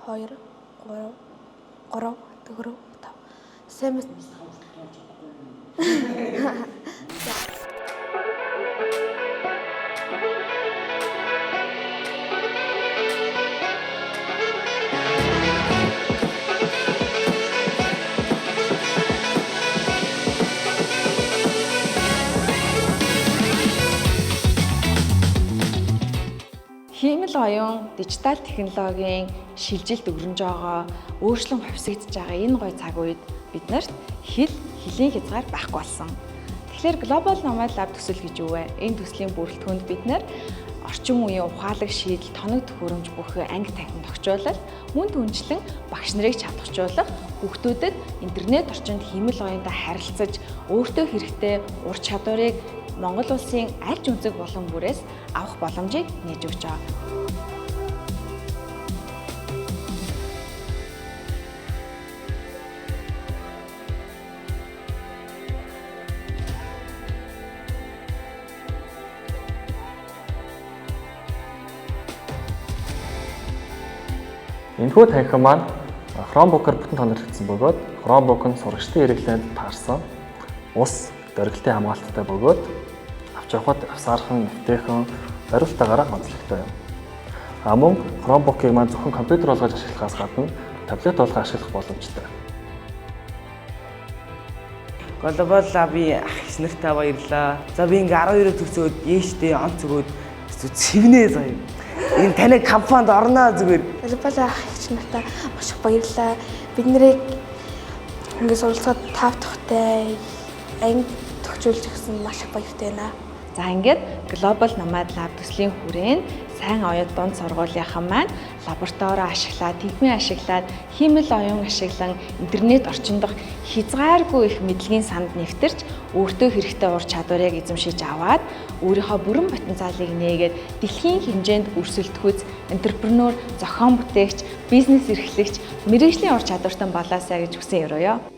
2 3 4 5 Сайн мэт. Хиймэл оюун дижитал технологийн шилжилт өрнөж байгаа өөрчлөн хувьсгдж байгаа энэ гоё цаг үед биднэрт хэлийн хязгаар байхгүй болсон. Тэгэхээр Global Nomad Lab төсөл гэж юу вэ? Энэ төслийн бүрэлдэхүүнд бид нэр орчин үеийн ухаалаг шийдэл, тоног төхөөрөмж бүх анги танхим тогтчуулал, мөн түнчлэн багш нарыг чадахжуулах, хүүхдүүдэд интернет орчинд хиймэл оюунтай харилцаж, өөртөө хэрэгтэй ур чадварыг Монгол улсын аль ч өнцөг болон бүрээс авах боломжийг нээж өгч байгаа. Энэхүү танхим маань Chromebook-оор бүтэн тоногдсон бөгөөд Chromebook нь сурагчдын хэрэглээнд таарсан ус дөргөлтийн хамгаалттай бөгөөд авч явахад авсаархан, нэвтэйхэн, хариултаагаараа онцлогтой юм. Мөн Chromebook-ийг маань зөвхөн компьютер болгож ашиглахаас гадна таблет болгож ашиглах боломжтой. Global Lab-ийн ах эгч нартай баярлалаа. За би ингээ 12-оор төгсөөд ээжтэй онц өгөөд цэвнээ заяа. Энэ таны компанид орноо зүгээр. Global ах эгч нартай маш их баярлалаа. Бид нарыг ингээ суралцаад тав дахьтай анги тогтжуулж өгсөн маш их баяртай байна. За ингээд Global Nomad Lab төслийн хүрээнд сайн оюут дунд сургуулийнхан маань лабораторио ашиглаад, тэгмээ ашиглаад, хиймэл оюун ашиглан интернет орчин дох хязгааргүй их мэдлэгийн санд нэвтэрч өөртөө хэрэгтэй ур чадварыг эзэмшиж аваад өөрийнхөө бүрэн потенциалыг нээгээд дэлхийн хэмжээнд өрсөлдөхүйц энтерпренeur, зохион бүтээгч, бизнес эрхлэгч, мэргэжлийн ур чадвартай болоосай гэж хүсэн ёроё.